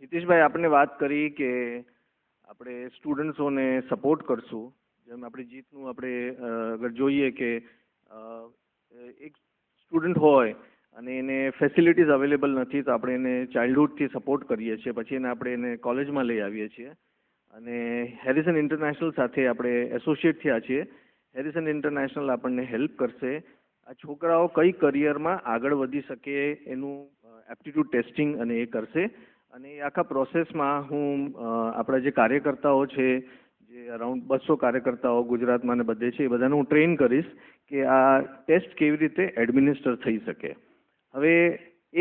જીતેશભાઈ, આપણે વાત કરી કે આપણે સ્ટુડન્ટ્સોને સપોર્ટ કરશું. જેમ આપણે જીતનું આપણે અગર જોઈએ કે એક સ્ટુડન્ટ હોય અને એને ફેસિલિટીઝ અવેલેબલ નથી તો આપણે એને ચાઇલ્ડહુડથી સપોર્ટ કરીએ છીએ, પછી આપણે એને કોલેજમાં લઈ આવીએ છીએ અને હેરિસન ઇન્ટરનેશનલ સાથે આપણે એસોસિએટ થયા છીએ. હેરિસન ઇન્ટરનેશનલ આપણને હેલ્પ કરશે આ છોકરાઓ કઈ કરિયરમાં આગળ વધી શકે એનું એપ્ટિટ્યૂડ ટેસ્ટિંગ અને એ કરશે. અને એ આખા પ્રોસેસમાં હું આપણા જે કાર્યકર્તાઓ છે, જે અરાઉન્ડ 200 કાર્યકર્તાઓ ગુજરાતમાં ને બધે છે, એ બધાને હું ટ્રેન કરીશ કે આ ટેસ્ટ કેવી રીતે એડમિનિસ્ટર થઈ શકે. હવે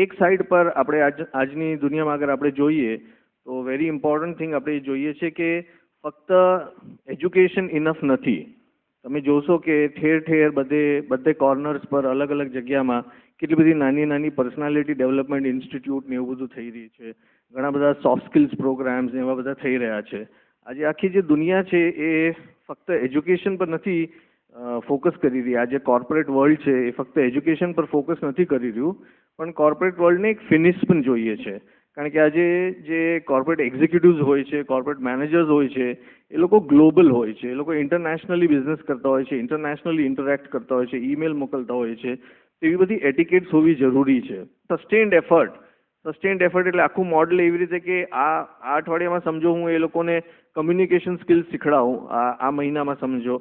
એક સાઈડ પર આપણે આજની દુનિયામાં અગર આપણે જોઈએ તો વેરી ઇમ્પોર્ટન્ટ થિંગ આપણે જોઈએ છે કે ફક્ત એજ્યુકેશન ઇનફ નથી. તમે જોશો કે ઠેર ઠેર બધે કોર્નર્સ પર અલગ અલગ જગ્યામાં કેટલી બધી નાની નાની પર્સનાલિટી ડેવલપમેન્ટ ઇન્સ્ટિટ્યૂટ ને એવું બધું થઈ રહી છે. ઘણા બધા સોફ્ટ સ્કિલ્સ પ્રોગ્રામ્સ ને એવા બધા થઈ રહ્યા છે. આજે આખી જે દુનિયા છે એ ફક્ત એજ્યુકેશન પર નથી ફોકસ કરી રહી. આજે કોર્પોરેટ વર્લ્ડ છે એ ફક્ત એજ્યુકેશન પર ફોકસ નથી કરી રહ્યું, પણ કોર્પોરેટ વર્લ્ડને એક ફિનિશ પણ જોઈએ છે. કારણ કે આજે જે કોર્પોરેટ એક્ઝિક્યુટિવ્સ હોય છે, કોર્પોરેટ મેનેજર્સ હોય છે, એ લોકો ગ્લોબલ હોય છે. એ લોકો ઇન્ટરનેશનલી બિઝનેસ કરતા હોય છે, ઇન્ટરનેશનલી ઇન્ટરેક્ટ કરતા હોય છે, ઈમેલ મોકલતા હોય છે. એવી બધી એટિકેટ્સ હોવી જરૂરી છે. સસ્ટેન્ડ એફર્ટ એટલે આખું મોડલ એવી રીતે કે આ અઠવાડિયામાં સમજો હું એ લોકોને કમ્યુનિકેશન સ્કિલ્સ શીખડાવું, આ મહિનામાં સમજો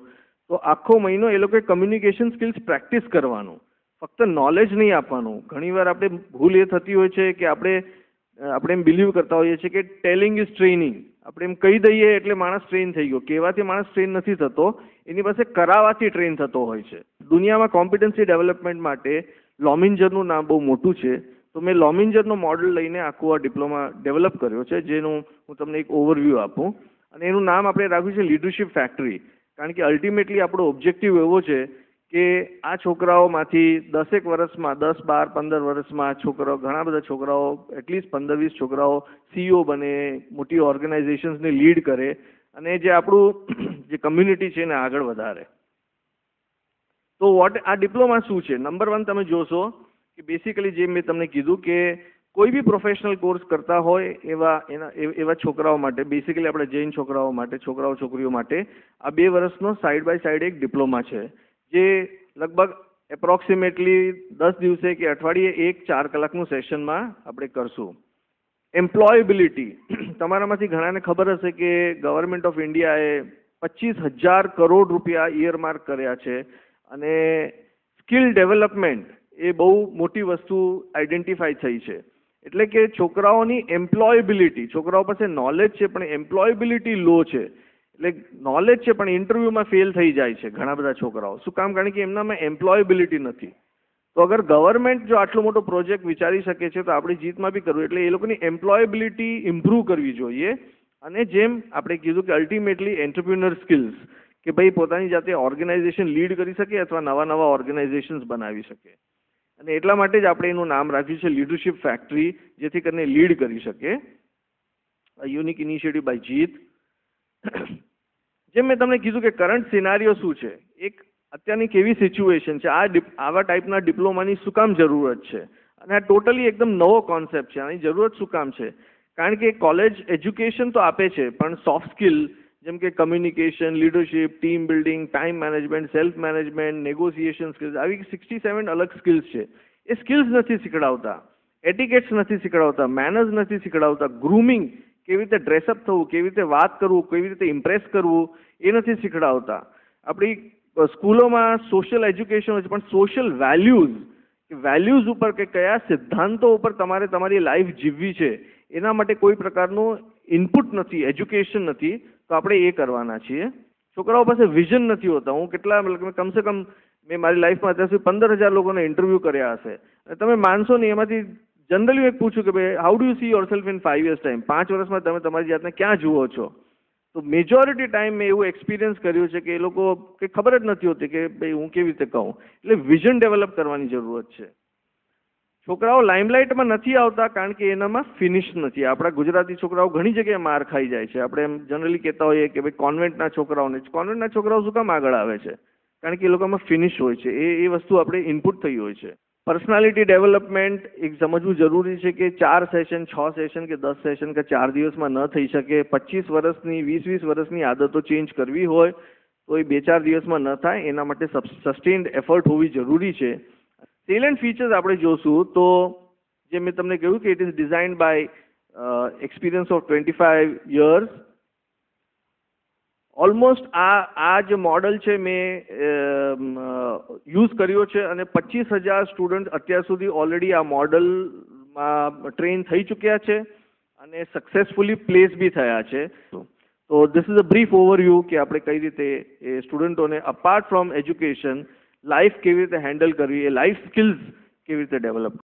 તો આખો મહિનો એ લોકોએ કમ્યુનિકેશન સ્કિલ્સ પ્રેક્ટિસ કરવાનું, ફક્ત નોલેજ નહીં આપવાનું. ઘણીવાર આપણે ભૂલ એ થતી હોય છે કે આપણે એમ બિલીવ કરતા હોઈએ છીએ કે ટેલિંગ ઇઝ ટ્રેનિંગ. આપણે એમ કહી દઈએ એટલે માણસ ટ્રેન થઈ ગયો. કહેવાથી માણસ ટ્રેન નથી થતો, એની પાસે કરાવવાથી ટ્રેન થતો હોય છે. દુનિયામાં કોમ્પિટન્સી ડેવલપમેન્ટ માટે લોમિન્જરનું નામ બહુ મોટું છે. તો મેં લોમિન્જરનો મોડલ લઈને આખું આ ડિપ્લોમા ડેવલપ કર્યો છે, જેનું હું તમને એક ઓવરવ્યૂ આપું. અને એનું નામ આપણે રાખ્યું છે લીડરશિપ ફેક્ટરી. કારણ કે અલ્ટિમેટલી આપણો ઓબ્જેક્ટિવ એવો છે કે આ છોકરાઓમાંથી 10 વર્ષમાં 10, 12, 15 વર્ષમાં છોકરાઓ, ઘણા બધા છોકરાઓ, એટલીસ્ટ 15-20 છોકરાઓ CEO બને, મોટી ઓર્ગેનાઇઝેશન્સને લીડ કરે અને જે આપણું જે કમ્યુનિટી છે એને આગળ વધારે. તો આ ડિપ્લોમા શું છે? નંબર 1 તમે જોશો કે બેસિકલી જે મેં તમને કીધું કે કોઈ બી પ્રોફેશનલ કોર્સ કરતા હોય એવા છોકરાઓ માટે, બેસિકલી આપણે જૈન છોકરાઓ માટે, છોકરાઓ છોકરીઓ માટે આ 2 વર્ષનો સાઈડ બાય સાઈડ એક ડિપ્લોમા છે, જે લગભગ એપ્રોક્સિમેટલી 10 દિવસે કે અઠવાડિયે 4 કલાકનું સેશનમાં આપણે કરશું. એમ્પ્લોયેબિલિટી, તમારામાંથી ઘણાને ખબર હશે કે ગવર્મેન્ટ ઓફ ઇન્ડિયાએ 25,000 કરોડ રૂપિયા ઇયરમાર્ક કર્યા છે અને સ્કિલ ડેવલપમેન્ટ એ બહુ મોટી વસ્તુ આઈડેન્ટિફાઈ થઈ છે. એટલે કે છોકરાઓની એમ્પ્લોયેબિલિટી, છોકરાઓ પાસે નોલેજ છે પણ એમ્પ્લોયેબિલિટી લો છે. એટલે નોલેજ છે પણ ઇન્ટરવ્યુમાં ફેલ થઈ જાય છે ઘણા બધા છોકરાઓ. શું કામ? કારણ કે એમનામાં એમ્પ્લોયેબિલિટી નથી. તો અગર ગવર્મેન્ટ જો આટલો મોટો પ્રોજેક્ટ વિચારી શકે છે તો આપણી જીતમાં બી કરવું. એટલે એ લોકોની એમ્પ્લોયેબિલિટી ઇમ્પ્રૂવ કરવી જોઈએ. અને જેમ આપણે કીધું કે અલ્ટિમેટલી એન્ટરપ્રિન્યોર સ્કિલ્સ, કે ભાઈ પોતાની જાતે ઓર્ગેનાઇઝેશન લીડ કરી શકે અથવા નવા ઓર્ગેનાઇઝેશન્સ બનાવી શકે. અને એટલા માટે જ આપણે એનું નામ રાખ્યું છે લીડરશિપ ફેક્ટરી, જેથી કરીને લીડ કરી શકે. યુનિક ઇનિશિયેટિવ બાય જીત. જેમ મેં તમને કીધું કે કરંટ સિનારીઓ શું છે, એક અત્યારની કેવી સિચ્યુએશન છે, આવા ટાઈપના ડિપ્લોમાની શું કામ જરૂરત છે, અને આ ટોટલી એકદમ નવો કોન્સેપ્ટ છે. આની જરૂરત શું કામ છે? કારણ કે કોલેજ એજ્યુકેશન તો આપે છે પણ સોફ્ટ સ્કિલ જેમ કે communication, leadership, team building, time management, self management, negotiation skills, આવી 67 અલગ સ્કિલ્સ છે. એ સ્કિલ્સ નથી શીખડાવતા, એટિકેટ્સ નથી શીખડાવતા, મેનર્સ નથી શીખડાવતા, ગ્રૂમિંગ, કેવી રીતે ડ્રેસઅપ થવું, કેવી રીતે વાત કરવું, કેવી રીતે ઇમ્પ્રેસ કરવું, એ નથી શીખડાવતા. આપણી સ્કૂલોમાં સોશિયલ એજ્યુકેશન હોય છે પણ સોશિયલ વેલ્યુઝ ઉપર કે કયા સિદ્ધાંતો ઉપર તમારે તમારી લાઈફ જીવવી છે એના માટે કોઈ પ્રકારનું ઇનપુટ નથી, એજ્યુકેશન નથી. તો આપણે એ કરવાના છીએ. છોકરાઓ પાસે વિઝન નથી હોતા. હું કમસે કમ મેં મારી લાઈફમાં અત્યાર સુધી 15,000 લોકોને ઇન્ટરવ્યૂ કર્યા હશે અને તમે માનશો નહીં, એમાંથી જનરલી એક પૂછું કે ભાઈ how do you C your self in 5 years time, 5 વર્ષમાં તમે તમારી જાતને ક્યાં જુઓ છો? તો મેજોરિટી ટાઈમ મેં એવું એક્સપિરિયન્સ કર્યું છે કે એ લોકો કે ખબર જ નથી હોતી કે ભાઈ હું કેવી રીતે કહું. એટલે વિઝન ડેવલપ કરવાની જરૂરત છે. છોકરાઓ લાઇમલાઇટમાં નથી આવતા કારણ કે એનામાં ફિનિશ નથી. આપણા ગુજરાતી છોકરાઓ ઘણી જગ્યાએ માર ખાઈ જાય છે. આપણે એમ જનરલી કહેતા હોઈએ કે ભાઈ કોન્વેન્ટના છોકરાઓ શું કામ આગળ આવે છે? કારણ કે એ લોકોમાં ફિનિશ હોય છે. એ વસ્તુ આપણે ઇનપુટ થઈ હોય છે. પર્સનાલિટી ડેવલપમેન્ટ એક સમજવું જરૂરી છે કે 4 સેશન 6 સેશન કે 10 સેશન કે 4 દિવસમાં ન થઈ શકે. 25 વર્ષની 20 વર્ષની આદતો ચેન્જ કરવી હોય તો એ 2-4 દિવસમાં ન થાય. એના માટે સસ્ટેન્ડ એફર્ટ હોવી જરૂરી છે. સેલેન્ટ ફીચર્સ આપણે જોશું તો જે મેં તમને કહ્યું કે it is designed by experience of 25 years. Almost આ જે મોડલ છે મેં યુઝ કર્યો છે અને 25,000 સ્ટુડન્ટ અત્યાર સુધી ઓલરેડી આ મોડલમાં ટ્રેન થઈ ચૂક્યા છે અને સક્સેસફુલી પ્લેસ બી થયા છે. તો this is a brief overview કે આપણે કઈ રીતે એ સ્ટુડન્ટોને અપાર્ટ ફ્રોમ એજ્યુકેશન લાઈફ કેવી રીતે હેન્ડલ કરવી, એ લાઈફ સ્કિલ્સ કેવી રીતે ડેવલપ